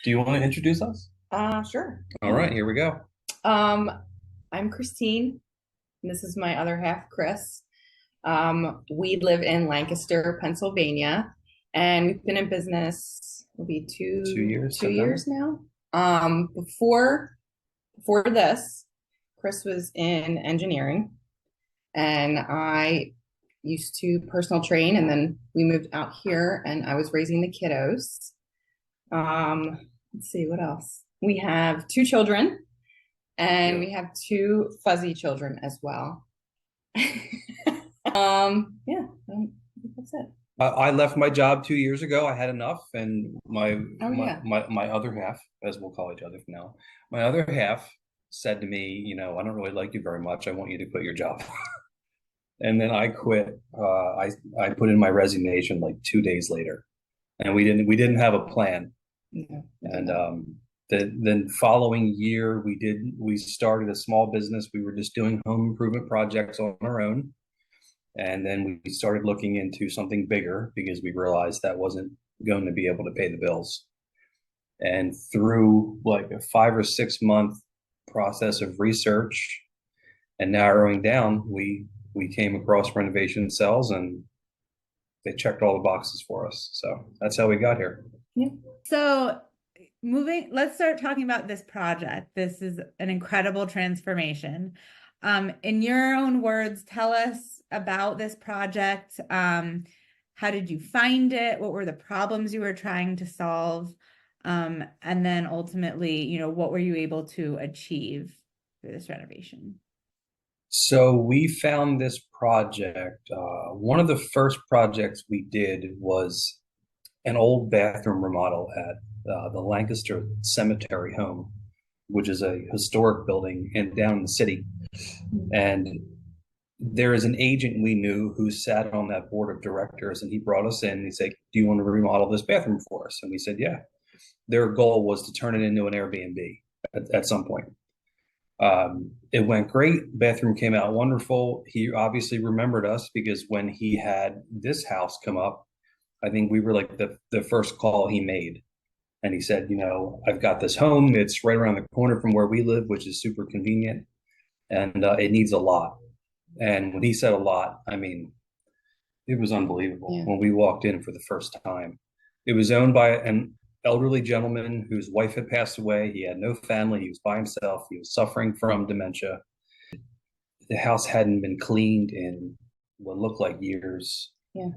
Do you want to introduce us? Sure. All right, here we go. Um, I'm Christine, and this is my other half, Chris. We live in Lancaster, Pennsylvania, and we've been in business will be 2 years, two September. years now. Before this, Chris was in engineering, and I used to personal train, and then we moved out here, and I was raising the kiddos. Let's see what else. We have two children. And Yeah. we have two fuzzy children as well. Yeah, I think that's it. I left my job 2 years ago. I had enough, and my Oh my yeah. my my other half, as we'll call each other from now, my other half said to me, I don't really like you very much. I want you to quit your job. And then I quit. I put in my resignation like 2 days later, and we didn't have a plan. No, I did And not. then following year, we started a small business. We were just doing home improvement projects on our own. And then we started looking into something bigger because we realized that wasn't going to be able to pay the bills. And through like a 5 or 6 month process of research and narrowing down, we came across Renovation Cells, and they checked all the boxes for us. So that's how we got here. Yeah. So let's start talking about this project. This is an incredible transformation. In your own words, tell us about this project. How did you find it? What were the problems you were trying to solve? And then ultimately, what were you able to achieve through this renovation? So we found this project. One of the first projects we did was an old bathroom remodel at the Lancaster Cemetery Home, which is a historic building down in the city. And there is an agent we knew who sat on that board of directors, and he brought us in and he said, "Do you want to remodel this bathroom for us?" And we said, "Yeah." Their goal was to turn it into an Airbnb at some point. It went great. Bathroom came out wonderful. He obviously remembered us because when he had this house come up, I think we were like the first call he made. And he said, "I've got this home. It's right around the corner from where we live, which is super convenient. And it needs a lot." And when he said a lot, I mean, it was unbelievable Yeah. when we walked in for the first time. It was owned by an elderly gentleman whose wife had passed away. He had no family. He was by himself. He was suffering from dementia. The house hadn't been cleaned in what looked like years. Yeah.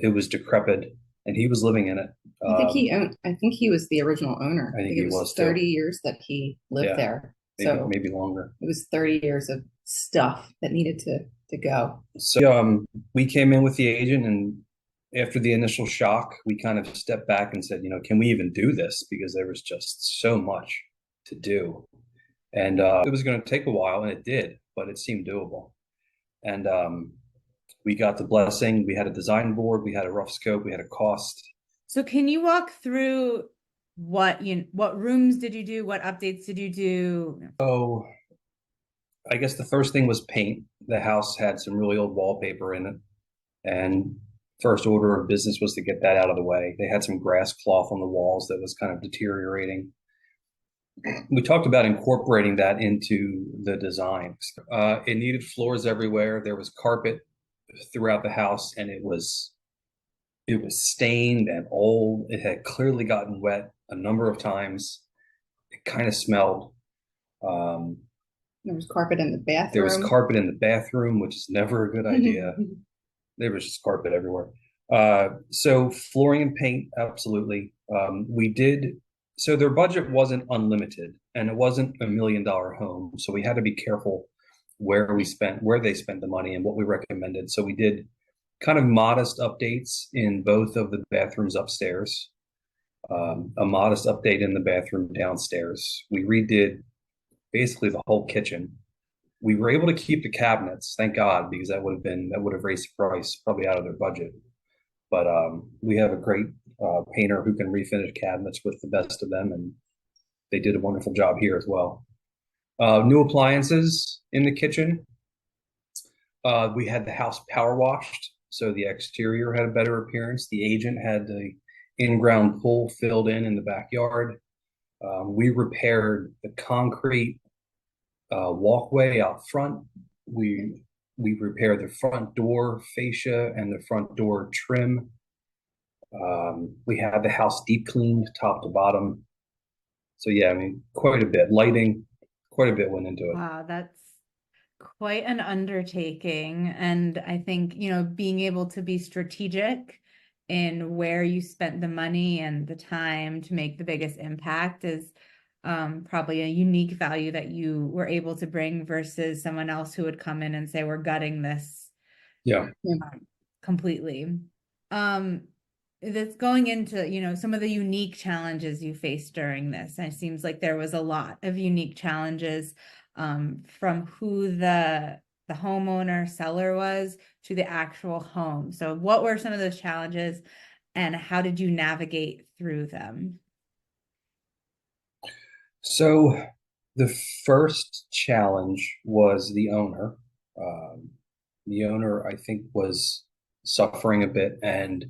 It was decrepit, and he was living in it. I think he was the original owner. I think it he was was too. 30 years that he lived Yeah, there. maybe longer. It was 30 years of stuff that needed to go. So we came in with the agent, and after the initial shock, we kind of stepped back and said, can we even do this? Because there was just so much to do. And it was going to take a while, and it did, but it seemed doable. And we got the blessing. We had a design board. We had a rough scope. We had a cost. So can you walk through what rooms did you do? What updates did you do? So I guess the first thing was paint. The house had some really old wallpaper in it. And first order of business was to get that out of the way. They had some grass cloth on the walls that was kind of deteriorating. We talked about incorporating that into the design. It needed floors everywhere. There was carpet throughout the house, and it was stained and old. It had clearly gotten wet a number of times. It kind of smelled. There was carpet in the bathroom. There was carpet in the bathroom, which is never a good idea. There was just carpet everywhere. So flooring and paint, absolutely. So their budget wasn't unlimited, and it wasn't $1 million home. So we had to be careful where they spent the money and what we recommended. So we did kind of modest updates in both of the bathrooms upstairs, a modest update in the bathroom downstairs. We redid basically the whole kitchen. We were able to keep the cabinets, thank God, because that would have raised the price probably out of their budget. But we have a great painter who can refinish cabinets with the best of them, and they did a wonderful job here as well. New appliances in the kitchen. We had the house power washed, so the exterior had a better appearance. The agent had the in-ground pool filled in the backyard. We repaired the concrete walkway out front. We repaired the front door fascia and the front door trim. We had the house deep cleaned top to bottom. So yeah, I mean, quite a bit. Lighting, quite a bit went into it. Wow, that's quite an undertaking. And I think, being able to be strategic in where you spent the money and the time to make the biggest impact is probably a unique value that you were able to bring versus someone else who would come in and say, we're gutting this Yeah. completely. That's going into, some of the unique challenges you faced during this. And it seems like there was a lot of unique challenges from who the homeowner seller was to the actual home. So what were some of those challenges and how did you navigate through them? So the first challenge was the owner. The owner, I think, was suffering a bit and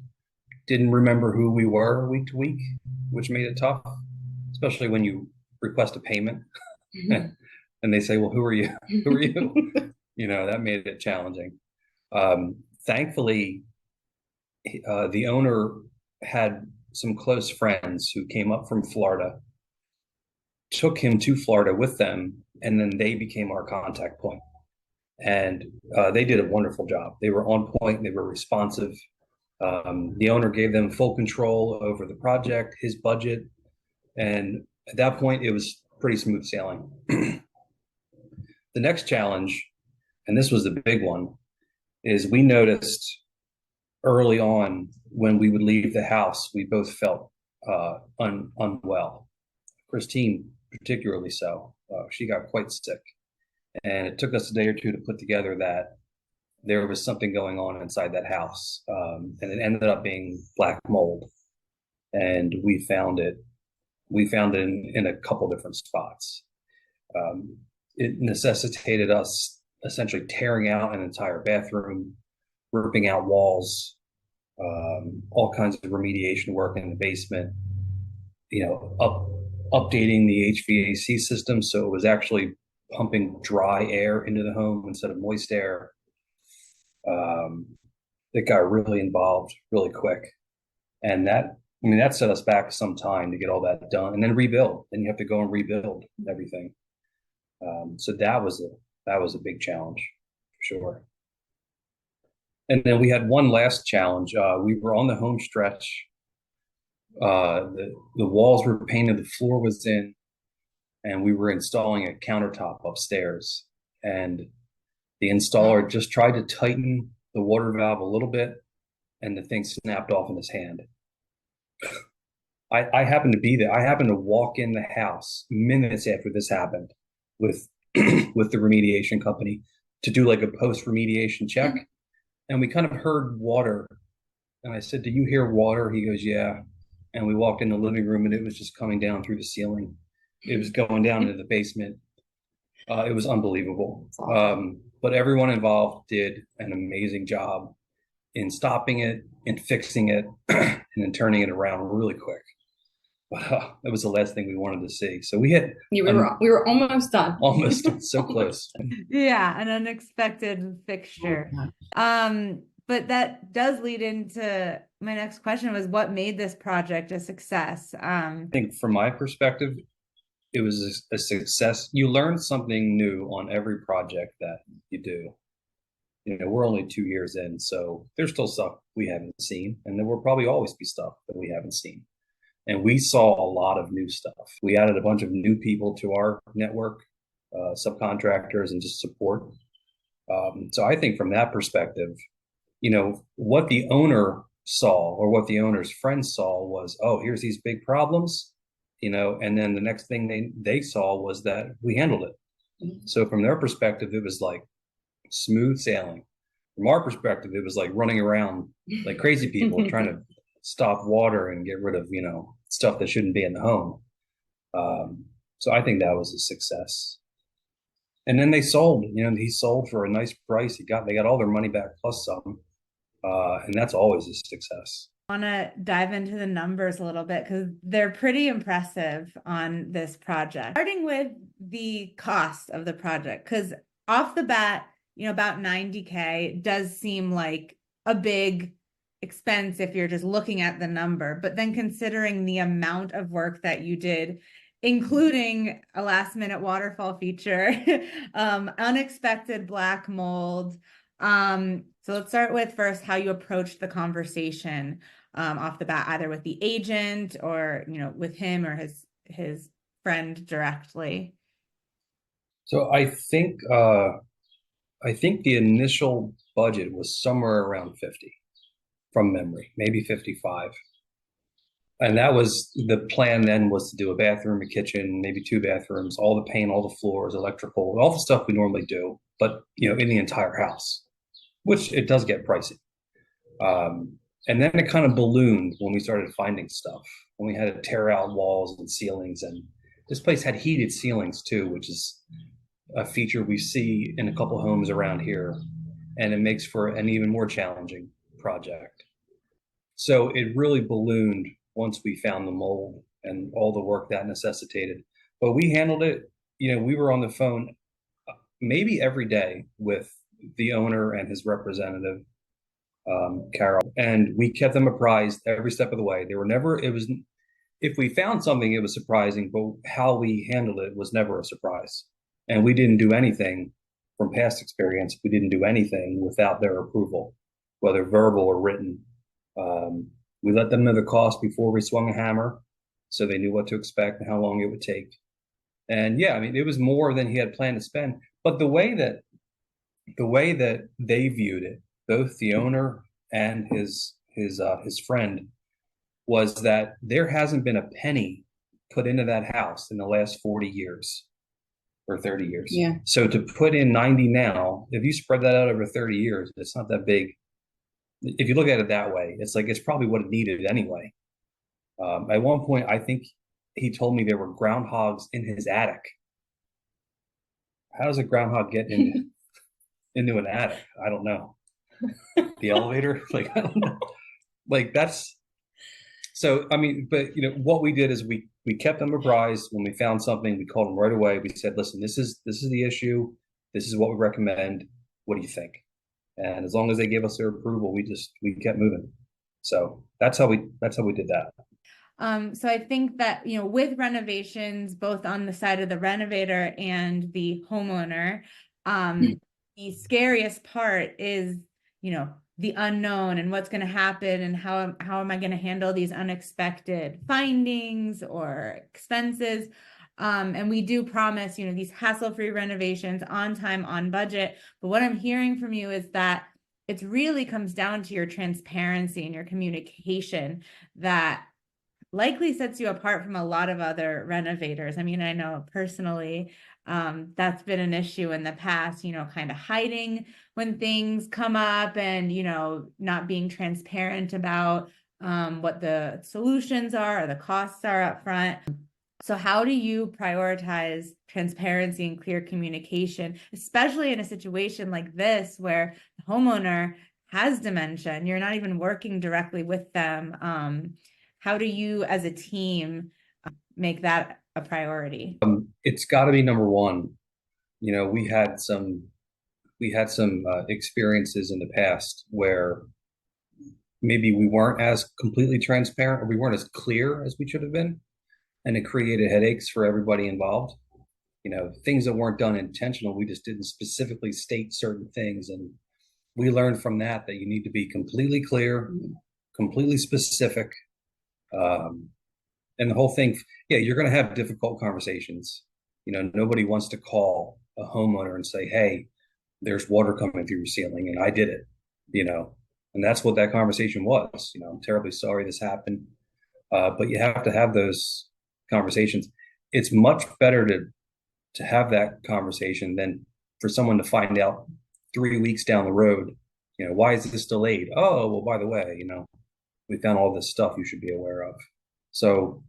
didn't remember who we were week to week, which made it tough, especially when you request a payment and they say, well, who are you? Who are you? That made it challenging. Thankfully, the owner had some close friends who came up from Florida, took him to Florida with them, and then they became our contact point. And they did a wonderful job. They were on point. They were responsive. The owner gave them full control over the project, his budget. And at that point, it was pretty smooth sailing. The next challenge, and this was the big one, is we noticed early on when we would leave the house, we both felt unwell. Christine, particularly so. She got quite sick. And it took us a day or two to put together that there was something going on inside that house. And it ended up being black mold. And we found it in a couple different spots. It necessitated us essentially tearing out an entire bathroom, ripping out walls, all kinds of remediation work in the basement, updating the HVAC system so it was actually pumping dry air into the home instead of moist air. It got really involved really quick. And that set us back some time to get all that done and then rebuild. Then you have to go and rebuild everything. So that was a big challenge for sure. And then we had one last challenge. We were on the home stretch. The walls were painted, the floor was in, and we were installing a countertop upstairs. And the installer just tried to tighten the water valve a little bit, and the thing snapped off in his hand. I happened to be there. I happened to walk in the house minutes after this happened with with the remediation company to do like a post remediation check. And we kind of heard water. And I said, do you hear water? He goes, yeah. And we walked in the living room and it was just coming down through the ceiling. It was going down into the basement. It was unbelievable. But everyone involved did an amazing job in stopping it, in fixing it, and then turning it around really quick. But that was the last thing we wanted to see. So we were almost done. Almost so close. Yeah, an unexpected fixture. But that does lead into my next question was what made this project a success? I think from my perspective, it was a success. You learn something new on every project that you do. We're only 2 years in, so there's still stuff we haven't seen, and there will probably always be stuff that we haven't seen. And we saw a lot of new stuff. We added a bunch of new people to our network, subcontractors and just support. So I think from that perspective, what the owner saw or what the owner's friends saw was, oh, here's these big problems, and then the next thing they saw was that we handled it. So from their perspective, it was like smooth sailing. From our perspective, it was like running around like crazy people trying to stop water and get rid of, stuff that shouldn't be in the home. So I think that was a success. And then they sold, he sold for a nice price. They got all their money back plus some. And that's always a success. Want to dive into the numbers a little bit because they're pretty impressive on this project. Starting with the cost of the project, because off the bat, about 90K does seem like a big expense if you're just looking at the number, but then considering the amount of work that you did, including a last minute waterfall feature, unexpected black mold. So let's start with first how you approached the conversation off the bat, either with the agent or, with him or his friend directly. So I think the initial budget was somewhere around 50 from memory, maybe 55. And that was the plan then, was to do a bathroom, a kitchen, maybe 2 bathrooms, all the paint, all the floors, electrical, all the stuff we normally do, but in the entire house, which it does get pricey. And then it kind of ballooned when we started finding stuff, when we had to tear out walls and ceilings. And this place had heated ceilings too, which is a feature we see in a couple homes around here. And it makes for an even more challenging project. So it really ballooned once we found the mold and all the work that necessitated. But we handled it. We were on the phone maybe every day with the owner and his representative, Carol, and we kept them apprised every step of the way. If we found something, it was surprising, but how we handled it was never a surprise. And we didn't do anything, from past experience, we didn't do anything without their approval, whether verbal or written. We let them know the cost before we swung a hammer, so they knew what to expect and how long it would take. And yeah, it was more than he had planned to spend. But the way that they viewed it, both the owner and his friend, was that there hasn't been a penny put into that house in the last 40 years or 30 years. Yeah. So to put in 90 now, if you spread that out over 30 years, it's not that big. If you look at it that way, it's probably what it needed anyway. At one point, I think he told me there were groundhogs in his attic. How does a groundhog get into an attic? I don't know. The elevator? I don't know. That's so. But what we did is we kept them apprised. When we found something, we called them right away. We said, "Listen, this is the issue. This is what we recommend. What do you think?" And as long as they gave us their approval, we kept moving. So that's how we did that. So I think that, with renovations, both on the side of the renovator and the homeowner, the scariest part is, the unknown and what's going to happen and how am I going to handle these unexpected findings or expenses. And we do promise, these hassle-free renovations on time, on budget. But what I'm hearing from you is that it really comes down to your transparency and your communication that likely sets you apart from a lot of other renovators. I know personally, that's been an issue in the past, kind of hiding when things come up and, not being transparent about what the solutions are or the costs are up front. So how do you prioritize transparency and clear communication, especially in a situation like this where the homeowner has dementia and you're not even working directly with them? How do you as a team make that a priority? It's got to be number one. We had some experiences in the past where maybe we weren't as completely transparent or we weren't as clear as we should have been. And it created headaches for everybody involved. Things that weren't done intentional, we just didn't specifically state certain things. And we learned from that you need to be completely clear, completely specific. And the whole thing, you're going to have difficult conversations. Nobody wants to call a homeowner and say, "Hey, there's water coming through your ceiling and I did it," and that's what that conversation was. "I'm terribly sorry this happened." But you have to have those conversations. It's much better to have that conversation than for someone to find out 3 weeks down the road, "Why is this delayed?" "Oh, well, by the way, we found all this stuff you should be aware of." So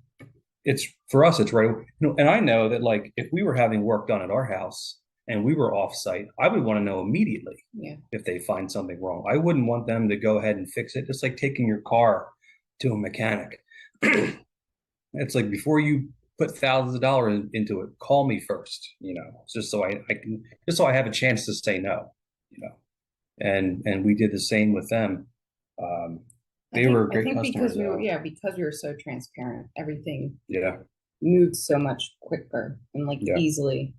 for us, it's right. And I know that if we were having work done at our house and we were off site, I would want to know immediately if they find something wrong. I wouldn't want them to go ahead and fix it. Just like taking your car to a mechanic. It's like, before you put thousands of dollars into it, call me first, just so just so I have a chance to say no, and we did the same with them. They were I great think customers. because we were so transparent, everything Yeah. moved so much quicker and like Yeah. easily.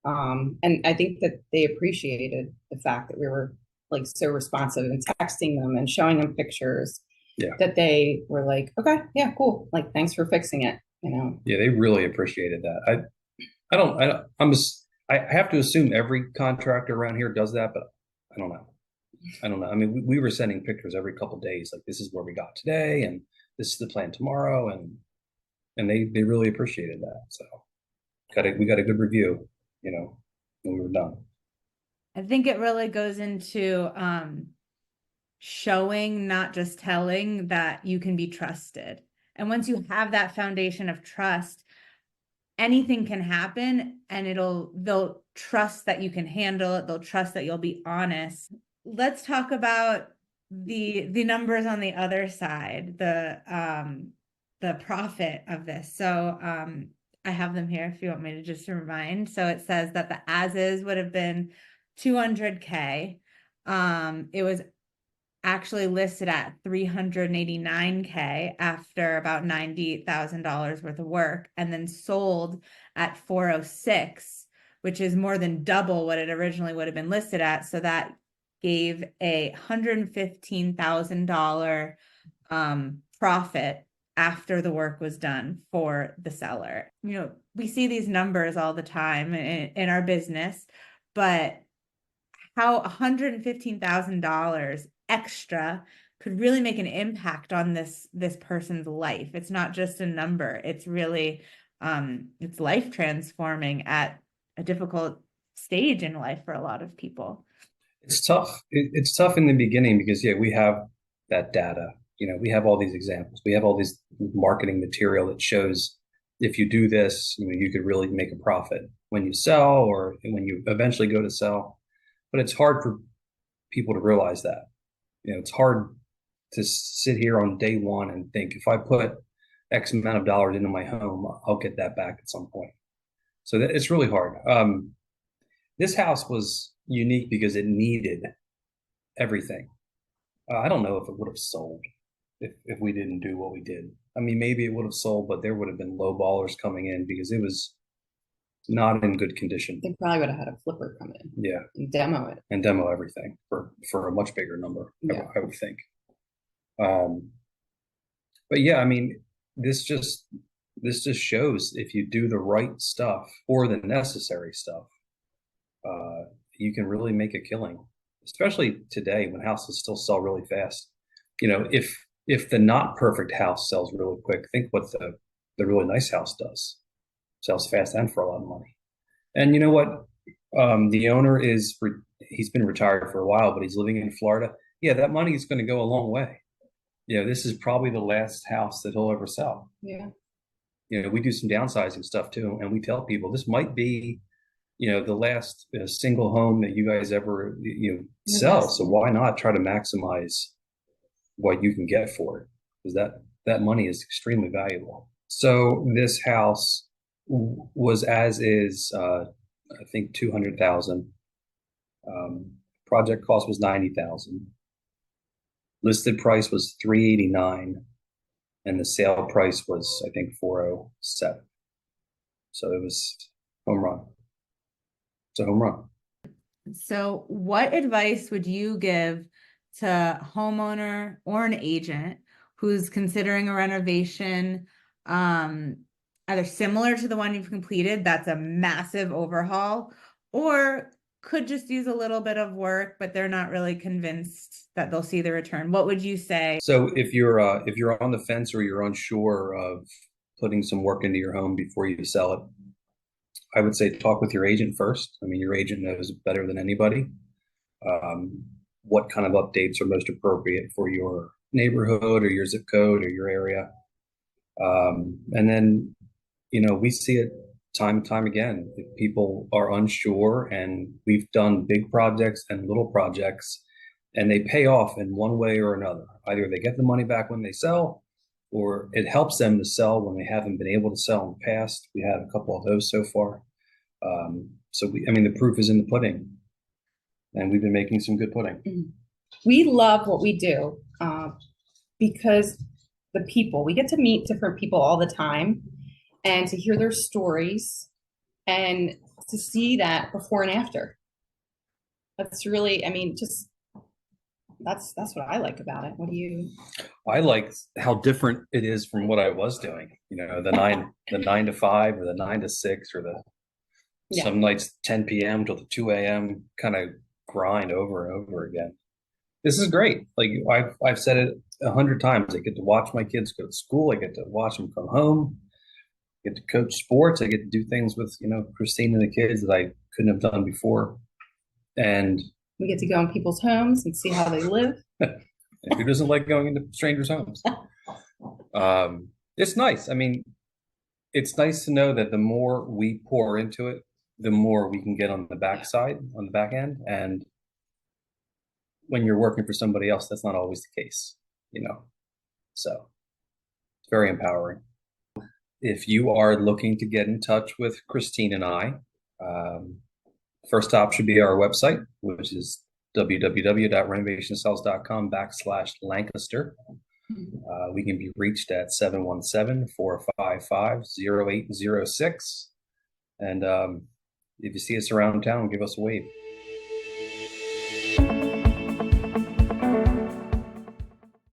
And I think that they appreciated the fact that we were like so responsive and texting them and showing them pictures. Yeah. That they were like, okay, yeah, cool. Like, thanks for fixing it. Yeah, they really appreciated that. I have to assume every contractor around here does that, but I don't know. I mean, we were sending pictures every couple of days, like, this is where we got today, and this is the plan tomorrow, and they really appreciated that. So we got a good review, when we were done. I think it really goes into showing, not just telling, that you can be trusted. And once you have that foundation of trust, anything can happen, and they'll trust that you can handle it. They'll trust that you'll be honest. Let's talk about the numbers on the other side, the profit of this. So I have them here if you want me to just remind. So it says that the as-is would have been $200K. It was actually listed at $389K after about $98,000 worth of work, and then sold at $406, which is more than double what it originally would have been listed at. So that gave a $115,000 profit after the work was done for the seller. We see these numbers all the time in our business, but how $115,000 extra could really make an impact on this person's life. It's not just a number. It's really it's life transforming at a difficult stage in life for a lot of people. It's tough. It's tough in the beginning because we have that data. We have all these examples. We have all these marketing material that shows, if you do this, you could really make a profit when you sell, or when you eventually go to sell. But it's hard for people to realize that. It's hard to sit here on day one and think, if I put X amount of dollars into my home, I'll get that back at some point. So it's really hard. This house was unique because it needed everything. I don't know if it would have sold if we didn't do what we did. I mean, maybe it would have sold, but there would have been low ballers coming in because it was not in good condition. They probably would have had a flipper come in. Yeah. And demo it. And demo everything for a much bigger number, Yeah. I would think. But yeah, I mean, this just shows, if you do the right stuff or the necessary stuff, you can really make a killing, especially today when houses still sell really fast. If the not perfect house sells really quick, think what the really nice house does. Sells fast and for a lot of money. And you know what? The owner he's been retired for a while, but he's living in Florida. Yeah, that money is going to go a long way. This is probably the last house that he'll ever sell. Yeah. We do some downsizing stuff too, and we tell people this might be, the last single home that you guys ever sell. So why not try to maximize what you can get for it? Because that money is extremely valuable. So this house was as is, I think 200,000. Project cost was 90,000. Listed price was 389, and the sale price was, I think, 407. So it was home run. It's a home run. So what advice would you give to a homeowner or an agent who's considering a renovation, either similar to the one you've completed, that's a massive overhaul, or could just use a little bit of work, but they're not really convinced that they'll see the return? What would you say? So if you're on the fence, or you're unsure of putting some work into your home before you sell it, I would say talk with your agent first. I mean, your agent knows better than anybody what kind of updates are most appropriate for your neighborhood or your zip code or your area. And then, we see it time and time again. If people are unsure, and we've done big projects and little projects, and they pay off in one way or another. Either they get the money back when they sell, or it helps them to sell when they haven't been able to sell in the past. We had a couple of those so far. I mean, the proof is in the pudding, and we've been making some good pudding. We love what we do because we get to meet different people all the time and to hear their stories and to see that before and after. That's really, I mean, just that's what I like about it. What do you? I like how different it is from what I was doing. You know, the 9 to 5 or the 9 to 6 or some nights 10 p.m. till the 2 a.m. kind of grind over and over again. This is great. Like I've said it 100 times. I get to watch my kids go to school. I get to watch them come home. I get to coach sports. I get to do things with, Christine and the kids that I couldn't have done before. And we get to go in people's homes and see how they live. Who doesn't like going into strangers' homes? It's nice. I mean, it's nice to know that the more we pour into it, the more we can get on the back end. And when you're working for somebody else, that's not always the case, So it's very empowering. If you are looking to get in touch with Christine and I, first stop should be our website, which is www.renovationcells.com/Lancaster. We can be reached at 717-455-0806. And if you see us around town, give us a wave.